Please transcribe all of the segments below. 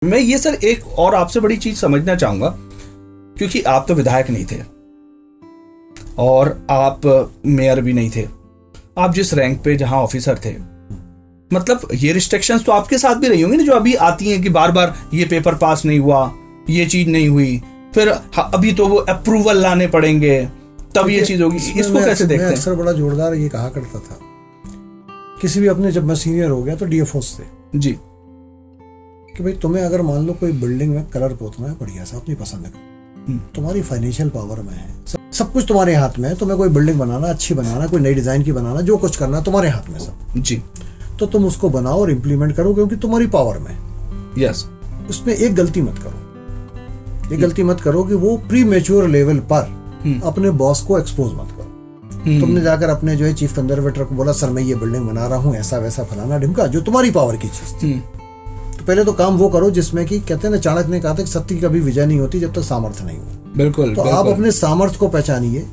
मैं ये सर एक और आपसे बड़ी चीज समझना चाहूंगा, क्योंकि आप तो विधायक नहीं थे और आप मेयर भी नहीं थे, आप जिस रैंक पे जहां ऑफिसर थे, मतलब ये रिस्ट्रिक्शंस तो आपके साथ भी रही होंगी ना, जो अभी आती हैं कि बार बार ये पेपर पास नहीं हुआ, ये चीज नहीं हुई, फिर अभी तो वो अप्रूवल लाने पड़ेंगे तब ये चीज होगी। इसको कैसे देखते हैं? अक्सर बड़ा जोरदार ये कहा करता था किसी भी अपने, जब मैं सीनियर हो गया तो डीएफओ से जी, कि भाई तुम्हें अगर मान लो कोई बिल्डिंग में कलर पोतना है बढ़िया सा अपनी पसंद का, तुम्हारी फाइनेंशियल पावर में है, सब कुछ तुम्हारे हाथ में है, तुम्हें कोई बिल्डिंग बनाना, अच्छी बनाना, कोई नई डिजाइन की बनाना, जो कुछ करना तुम्हारे हाथ में सब जी, तो तुम उसको बनाओ और इम्प्लीमेंट करो क्योंकि तुम्हारी पावर में। यस, उसमें एक गलती मत करो, एक गलती मत करो कि वो प्री मैच्योर लेवल पर अपने बॉस को एक्सपोज मत करो। तुमने जाकर अपने जो है चीफ कंजर्वेटर को बोला सर मैं ये बिल्डिंग बना रहा हूँ, ऐसा वैसा फलाना ढिमका, जो तुम्हारी पावर की चीज थी। तो पहले तो काम वो करो जिसमें कि कहते हैं ना, चाणक्य ने कहा था कि सत्य की कभी विजय नहीं होती जब तक सामर्थ्य नहीं हो। बिल्कुल। तो आप अपने सामर्थ्य को पहचानिए,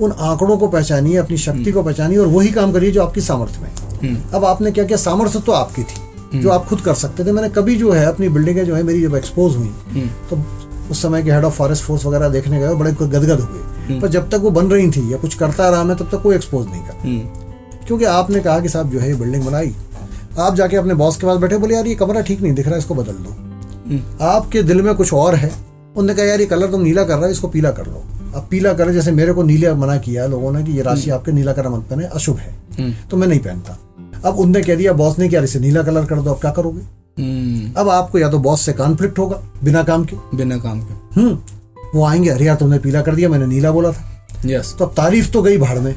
उन आंकड़ों को पहचानिए, अपनी शक्ति को पहचानिए और वही काम करिए जो आपकी सामर्थ्य में। अब आपने क्या किया, सामर्थ्य तो आपकी थी जो आप खुद कर सकते थे। मैंने कभी जो है अपनी बिल्डिंगें जो है मेरी जब एक्सपोज हुई तो उस समय के हेड ऑफ फॉरेस्ट फोर्स वगैरह देखने गए, बड़े गदगद हुए, पर जब तक वो बन रही थी या कुछ करता रहा मैं तब तक कोई एक्सपोज नहीं कर, क्योंकि आपने कहा कि साहब जो है ये बिल्डिंग बनाई, आप जाके अपने बॉस के पास बैठे, बोले यार ये कमरा ठीक नहीं दिख रहा है, इसको बदल दो। आपके दिल में कुछ और है, उन्होंने कहा यार ये कलर तुम नीला कर रहा है, इसको पीला कर लो। अब पीला कलर, जैसे मेरे को नीला मना किया लोगों ने कि ये राशि आपके नीला कलर मत पहने, अशुभ है, तो मैं नहीं पहनता। अब उनने कह दिया, बॉस ने क्या, इसे नीला कलर कर दो, अब क्या करोगे? अब आपको या तो बॉस से कॉन्फ्लिक्ट होगा बिना काम के, वो आएंगे, अरे यार तुमने पीला कर दिया, मैंने नीला बोला था। यस, तो अब तारीफ तो गई भाड़ में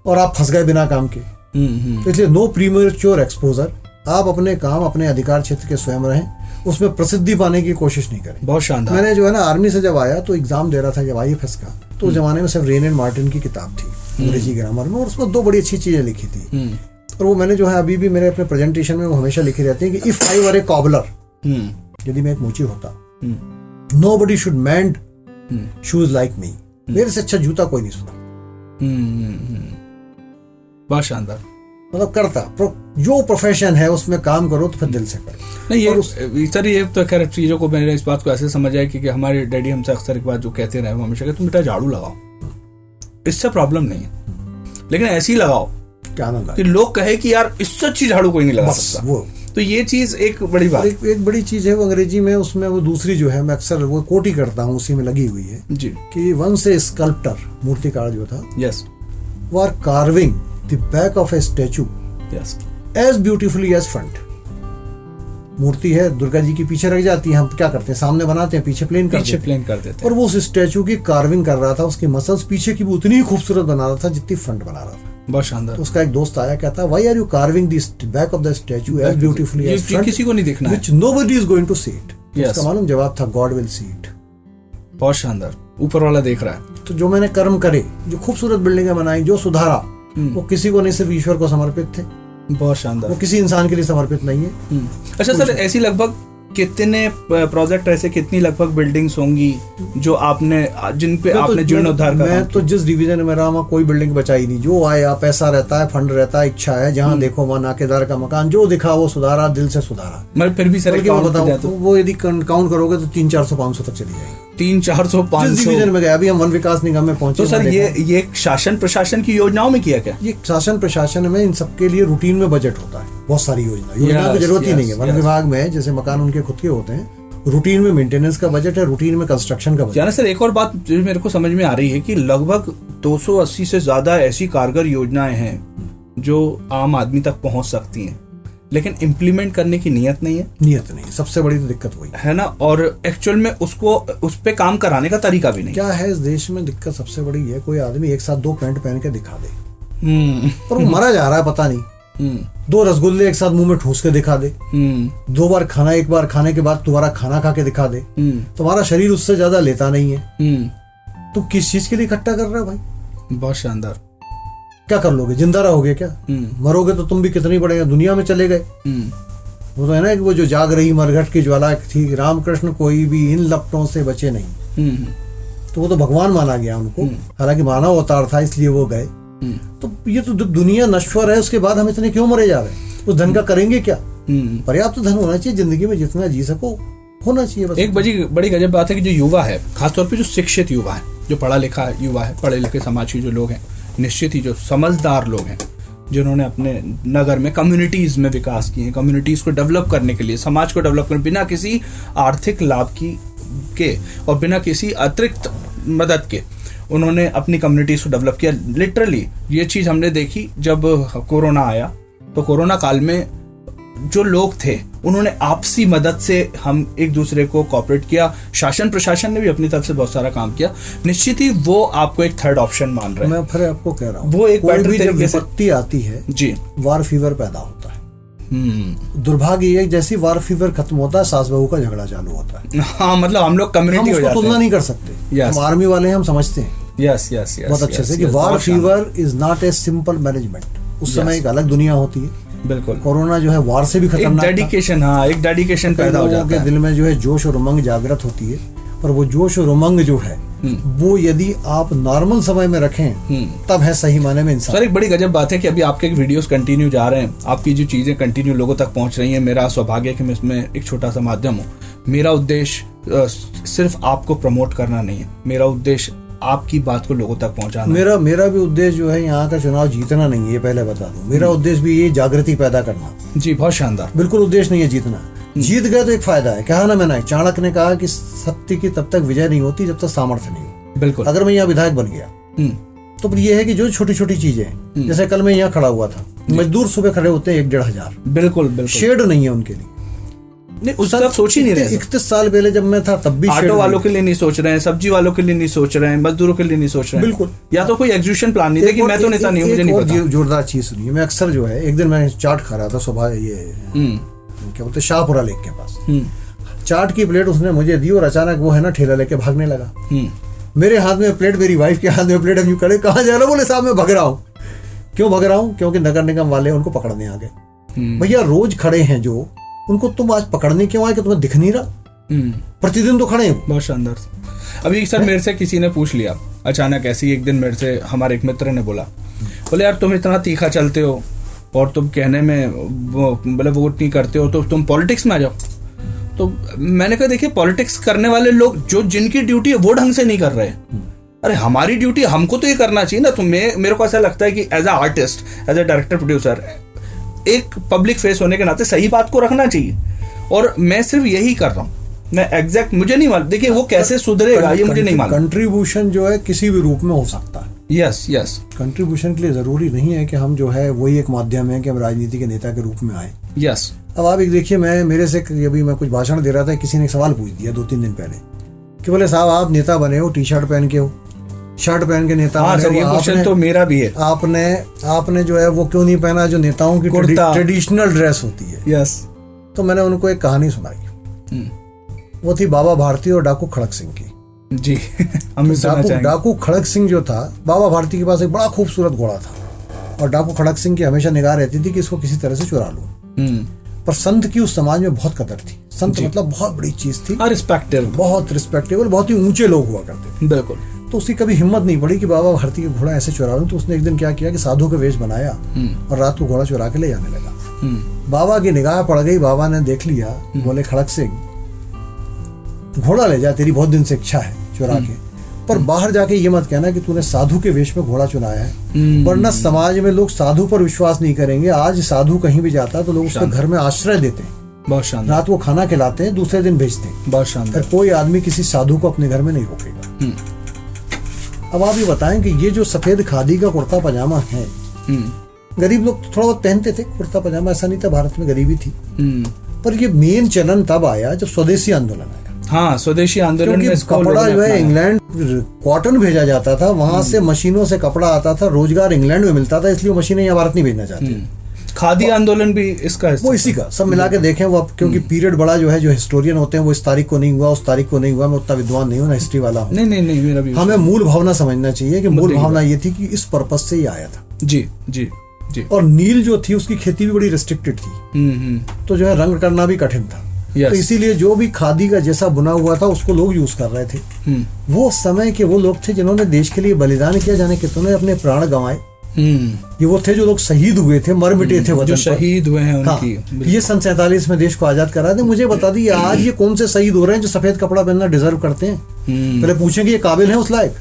और आप फंस गए बिना काम के। तो इसलिए नो प्रीमेच्योर एक्सपोजर, आप अपने काम, अपने अधिकार क्षेत्र के स्वयं रहें, उसमें प्रसिद्धि पाने की कोशिश नहीं करें। बहुत शानदार। मैंने जो है ना आर्मी से जब आया तो एग्जाम दे रहा था जब IFS का, तो उस जमाने में सिर्फ रेन एंड मार्टिन की किताब थी अंग्रेजी ग्रामर में, और उसमें 2 बड़ी अच्छी चीजें लिखी थी, और वो मैंने जो है अभी भी मेरे अपने प्रेजेंटेशन में वो हमेशा लिखी रहती है कि if I were A cobbler, यदि मैं एक मोची होता, nobody should mend shoes like me, मेरे से अच्छा जूता कोई नहीं सुना। बहुत शानदार। मतलब करता जो प्रोफेशन है उसमें काम करो तो फिर दिल से करो। नहीं ये सर ये तो खैर चीजों को मैंने इस बात को ऐसे समझ आया कि हमारे डैडी हमसे अक्सर एक बात जो कहते रहे, वो हमेशा तुम बेटा झाड़ू लगाओ, इससे प्रॉब्लम नहीं है, लेकिन ऐसी लगाओ क्या आनंद कि लोग कहे कि यार इससे अच्छी झाड़ू कोई नहीं लगा सकता। वो तो ये चीज एक बड़ी बात, एक बड़ी चीज है वो अंग्रेजी में, उसमें वो दूसरी जो है मैं अक्सर वो कोट ही करता हूँ, उसी में लगी हुई है जी, कि वंस ए स्कल्प्टर, मूर्तिकार जो था, yes, were carving the back of a statue yes as beautifully as front. मूर्ति है दुर्गा जी की पीछे रख जाती है, हम क्या करते हैं सामने बनाते हैं, पीछे प्लेन कर देते हैं, और वो उस स्टैचू की कार्विंग कर रहा था, उसकी मसल्स पीछे की भी उतनी खूबसूरत बना रहा था जितनी फ्रंट बना रहा था। बहुत शानदार। तो उसका एक दोस्त आया, कहता why are you carving the back of the statue as beautifully as front, किसी को नहीं दिखना है, which nobody is going to see it. उसका मालूम जवाब था, गॉड विल सी इट। बहुत शानदार, ऊपर वाला देख रहा है। तो जो मैंने कर्म करे, जो खूबसूरत बिल्डिंगें बनाई, जो सुधारा, वो किसी को नहीं, सिर्फ ईश्वर को समर्पित थे। बहुत शानदार। वो किसी इंसान के लिए समर्पित नहीं है। अच्छा सर, ऐसी लगभग कितने प्रोजेक्ट ऐसे, कितनी लगभग बिल्डिंग्स होंगी जो आपने, जिन पे आपने जीर्णोद्धार करा? मैं तो जिस डिवीजन में रहा वहाँ कोई बिल्डिंग बचाई नहीं, जो आया पैसा रहता है, फंड रहता है, इच्छा है, जहाँ देखो वहाँ नाकेदार का मकान, जो दिखा वो सुधारा, दिल से सुधारा। मैं फिर भी सर बताऊँ, वो यदि काउंट करोगे तो 300, 400, 500 तक चली जाएगी। 300, 400, 500 डिवीजन में गया। अभी हम वन विकास निगम में पहुंचे। तो सर ये शासन प्रशासन की योजनाओं में किया क्या? ये शासन प्रशासन में इन सबके लिए रूटीन में बजट होता है, बहुत सारी योजना की जरूरत ही नहीं है। वन विभाग में जैसे मकान उनके खुद के होते हैं, रूटीन में मेंटेनेंस का बजट है, रूटीन में कंस्ट्रक्शन का बजट है। सर एक और बात जो मेरे को समझ में आ रही है कि लगभग 280 से ज्यादा ऐसी कारगर योजनाएं हैं जो आम आदमी तक पहुंच सकती हैं, लेकिन इम्प्लीमेंट करने की नियत नहीं है। सबसे बड़ी तो दिक्कत वही है ना, और एक्चुअल में उसको उस पे काम कराने का तरीका भी नहीं। क्या है इस देश में दिक्कत सबसे बड़ी है, कोई आदमी एक साथ 2 पैंट पहन के दिखा दे, पर वो मरा जा रहा है पता नहीं। 2 रसगुल्ले एक साथ मुंह में ठूस के दिखा दे, 2 बार खाना, एक बार खाने के बाद दोबारा खाना खा के दिखा दे, तुम्हारा शरीर उससे ज्यादा लेता नहीं है। तुम किस चीज के लिए इकट्ठा कर रहे हो भाई? बहुत शानदार। क्या कर लोगे, जिंदा रहोगे क्या? मरोगे तो तुम भी कितनी बड़े दुनिया में चले गए। वो तो है ना कि वो जो जाग रही मरघट की ज्वाला थी, रामकृष्ण कोई भी इन लपटों से बचे नहीं। तो वो तो भगवान माना गया उनको, हालांकि मानव अवतार था इसलिए वो गए। तो ये तो दुनिया नश्वर है, उसके बाद हम इतने क्यों मरे जा रहे हैं? उस धन का करेंगे क्या? पर्याप्त धन होना चाहिए, जिंदगी में जितना जी सको होना चाहिए बस। एक बड़ी गजब बात है कि जो युवा है, खासतौर पे जो शिक्षित युवा है, जो पढ़ा लिखा युवा है, पढ़े लिखे समाज के जो लोग हैं, निश्चित ही जो समझदार लोग हैं, जिन्होंने अपने नगर में कम्युनिटीज में विकास किए, कम्युनिटीज को डेवलप करने के लिए, समाज को डेवलप करने बिना किसी आर्थिक लाभ के और बिना किसी अतिरिक्त मदद के उन्होंने अपनी कम्युनिटीज को डेवलप किया। लिटरली ये चीज हमने देखी जब कोरोना आया, तो कोरोना काल में जो लोग थे उन्होंने आपसी मदद से हम एक दूसरे को कोऑपरेट किया। शासन प्रशासन ने भी अपनी तरफ से बहुत सारा काम किया। निश्चित ही वो आपको एक थर्ड ऑप्शन मान रहे हैं। मैं फिर आपको कह रहा हूँ, वो एक कोई भी जब विपत्ति आती है जी, वार फीवर पैदा होता है। दुर्भाग्य ये, जैसी वार फीवर खत्म होता है, सास बहू का झगड़ा चालू होता है। हाँ, मतलब हम लोग कम्युनिटी हो जाते हैं। तुलना नहीं कर सकते। हम आर्मी वाले हैं, हम समझते हैं यस बहुत अच्छे से कि war fever is not a simple management. उस समय एक अलग दुनिया होती है। बिल्कुल, कोरोना जो है वार से भी खतरनाक, एक डेडिकेशन, हाँ, एक डेडिकेशन पैदा हो जाता है। दिल में जो है जोश और उमंग जागृत होती है, पर वो जोश और उमंग जो है वो यदि आप नॉर्मल समय में रखें तब है सही माने में इंसान। सर, एक बड़ी गजब बात है कि अभी आपके वीडियोस कंटिन्यू जा रहे हैं, आपकी जो चीजें कंटिन्यू लोगों तक पहुंच रही हैं। मेरा सौभाग्य है कि मैं इसमें एक छोटा सा माध्यम हूँ। मेरा उद्देश्य सिर्फ आपको प्रमोट करना नहीं है, मेरा उद्देश्य आपकी बात को लोगों तक पहुंचाना। मेरा भी उद्देश्य जो है यहाँ का चुनाव जीतना नहीं है, ये पहले बता दूं। मेरा उद्देश्य भी ये जागृति पैदा करना। जी, बहुत शानदार। बिल्कुल उद्देश्य नहीं है जीतना। जीत गए तो एक फायदा है। कहा ना मैंने, चाणक्य ने कहा कि सत्य की तब तक विजय नहीं होती जब तक सामर्थ्य नहीं हो। बिल्कुल। अगर मैं यहाँ विधायक बन गया तो फिर ये है कि जो छोटी छोटी चीजें हैं, जैसे कल मैं यहाँ खड़ा हुआ था, मजदूर सुबह खड़े होते हैं 1-1.5 हजार। बिल्कुल, शेड नहीं है उनके लिए। नहीं, उस तरफ सोच ही नहीं रहे। 31 साल पहले जब मैं था तब भी ऑटो वालों के लिए नहीं सोच रहे हैं, सब्जी वालों के लिए नहीं सोच रहे हैं, मजदूरों के लिए नहीं सोच रहे हैं। बिल्कुल। या तो कोई एग्जीक्यूशन प्लान नहीं था कि मैं तो नेता नहीं हूं, मुझे नहीं पता। जोरदार चीज सुनिए, मैं अक्सर जो है, एक दिन मैं चाट खा रहा था सुबह, ये क्या बोलते शाहपुरा लेक के पास। चाट की प्लेट उसने मुझे दी और अचानक वो है ना ठेला लेके भागने लगा। मेरे हाथ में प्लेट, मेरी वाइफ के हाथ में प्लेट। हम यूं करे, कहाँ जा रहा? बोले साहब मैं भग रहा हूँ। क्यों भग रहा हूँ? क्योंकि नगर निगम वाले उनको पकड़ने आ गए। भैया रोज खड़े हैं जो, उनको तुम आज पकड़ने क्यों आए कि तुम्हें दिख नहीं रहा? प्रतिदिन तो खड़े हैं। बहुत शानदार। अभी सर मेरे से किसी ने पूछ लिया अचानक ऐसे ही, एक दिन मेरे से हमारे एक मित्र ने बोला, बोले यार तुम इतना तीखा चलते हो और तुम कहने में मतलब वोट नहीं करते हो, तो तुम पॉलिटिक्स में आ जाओ। तो मैंने कहा देखिए, पॉलिटिक्स करने वाले लोग जो जिनकी ड्यूटी है वो ढंग से नहीं कर रहे। अरे हमारी ड्यूटी, हमको तो ये करना चाहिए ना। तो मेरे को ऐसा लगता है कि as a artist, as a director, producer, एक पब्लिक फेस होने के नाते सही बात को रखना चाहिए। और मैं सिर्फ यही कर रहा हूँ। मैं एग्जैक्ट मुझे नहीं मालूम, देखिए वो कैसे सुधरेगा ये मुझे नहीं मालूम। कंट्रीब्यूशन जो है किसी भी रूप में हो सकता है। यस। कंट्रीब्यूशन के लिए जरूरी नहीं है कि हम जो है वही एक माध्यम है कि हम राजनीति के नेता के रूप में आए। यस। अब आप एक देखिए, मेरे से अभी मैं कुछ भाषण दे रहा था, किसी ने एक सवाल पूछ दिया 2-3 दिन पहले कि बोले साहब आप नेता बने हो, टी शर्ट पहन के हो, शर्ट पहन के नेता बने हो। ये क्वेश्चन तो मेरा भी है। आपने जो है वो क्यों नहीं पहना जो नेताओं की ट्रेडिशनल ड्रेस होती है? यस। तो मैंने उनको एक कहानी सुनाई। वो थी बाबा भारती और डाकू खड़क सिंह की। जी। डाकू खड़क सिंह जो था, बाबा भारती के पास एक बड़ा खूबसूरत घोड़ा था और डाकू खड़क सिंह की हमेशा निगाह रहती थी कि इसको किसी तरह से चुरा लूं। पर संत की उस समाज में बहुत कदर थी। संत मतलब बहुत बड़ी चीज थी, बहुत रिस्पेक्टेबल, बहुत ही ऊंचे लोग हुआ करते थे। बिल्कुल। तो उसकी कभी हिम्मत नहीं पड़ी कि बाबा भारती का घोड़ा ऐसे चुरा लूं। तो उसने एक दिन क्या किया कि साधु का वेश बनाया और रात को घोड़ा चुरा के ले जाने लगा। बाबा की निगाह पड़ गई, बाबा ने देख लिया, बोले खड़क सिंह घोड़ा ले जा, तेरी बहुत दिन से इच्छा है चुरा के, पर बाहर जाके ये मत कहना कि तूने साधु के वेश में घोड़ा चुराया है, वरना समाज में लोग साधु पर विश्वास नहीं करेंगे। आज साधु कहीं भी जाता है तो लोग उसके घर में आश्रय देते हैं, बहुत शानदार, रात को खाना खिलाते हैं, दूसरे दिन भेजते हैं, बहुत शानदार। कोई आदमी किसी साधु को अपने घर में नहीं रोकेगा। अब आप ये बताएं कि ये जो सफेद खादी का कुर्ता पजामा है, गरीब लोग थोड़ा बहुत पहनते थे कुर्ता पजामा, ऐसा नहीं था, भारत में गरीबी थी, पर ये मेन चलन तब आया जब स्वदेशी आंदोलन आया। हाँ, स्वदेशी आंदोलन में कपड़ा जो है इंग्लैंड कॉटन भेजा जाता था, वहां से मशीनों से कपड़ा आता था, रोजगार इंग्लैंड में मिलता था, इसलिए मशीनें यहाँ भारत नहीं भेजना चाहती। खादी आंदोलन भी इसका वो इसी का सब मिला के देखें वो, क्योंकि पीरियड बड़ा जो है, जो हिस्टोरियन होते हैं वो इस तारीख को नहीं हुआ, उस तारीख को नहीं हुआ, मैं उतना विद्वान नहीं हूँ ना हिस्ट्री वाला हूँ। नहीं, मेरा भी। हमें मूल भावना समझना चाहिए कि मूल भावना ये थी कि इस पर्पज से ही आया था। जी जी जी। और नील जो थी उसकी खेती भी बड़ी रिस्ट्रिक्टेड थी, तो जो है रंग करना भी कठिन था। तो इसीलिए जो भी खादी का जैसा बुना हुआ था उसको लोग यूज कर रहे थे। वो समय के वो लोग थे जिन्होंने देश के लिए बलिदान किया, जाने कितने अपने प्राण गंवाए। ये वो थे जो लोग शहीद हुए थे, मर मिटे थे वतन जो पर। शहीद हुए हैं उनकी। हाँ, ये सन 47 में देश को आजाद करा दे। मुझे बता दी आज ये कौन से शहीद हो रहे हैं जो सफेद कपड़ा पहनना डिजर्व करते हैं? पहले पूछें कि ये काबिल है उस लायक?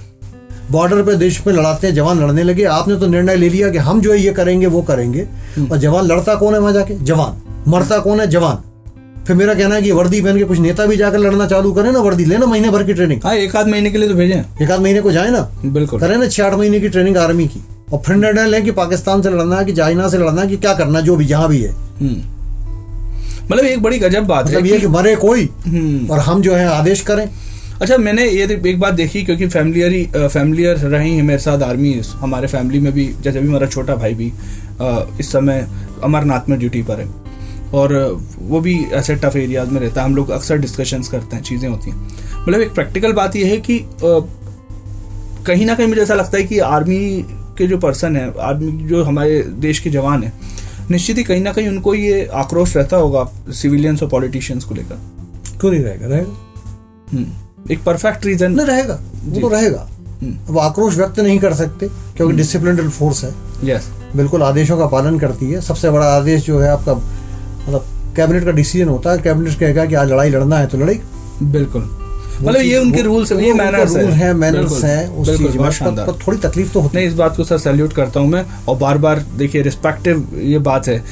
बॉर्डर पे देश में लड़ाते हैं, जवान लड़ने लगे, आपने तो निर्णय ले लिया कि हम जो है ये करेंगे वो करेंगे, और जवान लड़ता कौन है वहां जाके? जवान। मरता कौन है? जवान। फिर मेरा कहना है कि वर्दी पहन के कुछ नेता भी जाकर लड़ना चालू करें ना, वर्दी लेना, महीने भर की ट्रेनिंग। हाँ, 1 आध महीने के लिए तो भेजें, 1 आध महीने को जाए ना, बिल्कुल करें ना 6-8 महीने की ट्रेनिंग आर्मी की, और फिर निर्णय लें कि पाकिस्तान से लड़ना है कि चाइना से लड़ना है कि क्या करना, जो भी जहां भी है। मतलब एक बड़ी गजब बात है, मतलब ये कि मरे कोई और हम जो है आदेश करें। अच्छा, मैंने ये एक बात देखी, क्योंकि फैमिलियर रही है मेरे साथ आर्मी। हमारे फैमिली में भी, जैसे भी हमारा छोटा भाई भी इस समय अमरनाथ में ड्यूटी पर है, और वो भी ऐसे टफ एरियाज में रहता है। हम लोग अक्सर डिस्कशंस करते हैं, चीज़ें होती हैं। मतलब एक प्रैक्टिकल बात ये है कि कहीं ना कहीं मुझे ऐसा लगता है कि आर्मी के जो पर्सन है, आर्मी जो हमारे देश के जवान हैं, निश्चित ही कहीं ना कहीं उनको ये आक्रोश रहता होगा सिविलियंस और पॉलिटिशियंस को लेकर। क्यों नहीं रहेगा? रहेगा। एक परफेक्ट रीजन नहीं रहेगा, वो तो रहेगा। अब आक्रोश व्यक्त नहीं कर सकते क्योंकि डिसिप्लिनड फोर्स है। यस, बिल्कुल आदेशों का पालन करती है। सबसे बड़ा आदेश जो है आपका, मतलब कैबिनेट का डिसीजन होता है। कैबिनेट कहेगा कि आज लड़ाई लड़ना है तो लड़ाई, बिल्कुल। मतलब ये उनके रूल्स है, ये मैनर्स है, मैनर्स हैं उस चीज में। थोड़ी तकलीफ तो होती है। नहीं, इस बात को सर सैल्यूट करता हूं मैं, और बार बार देखिए रिस्पेक्टिव ये बात है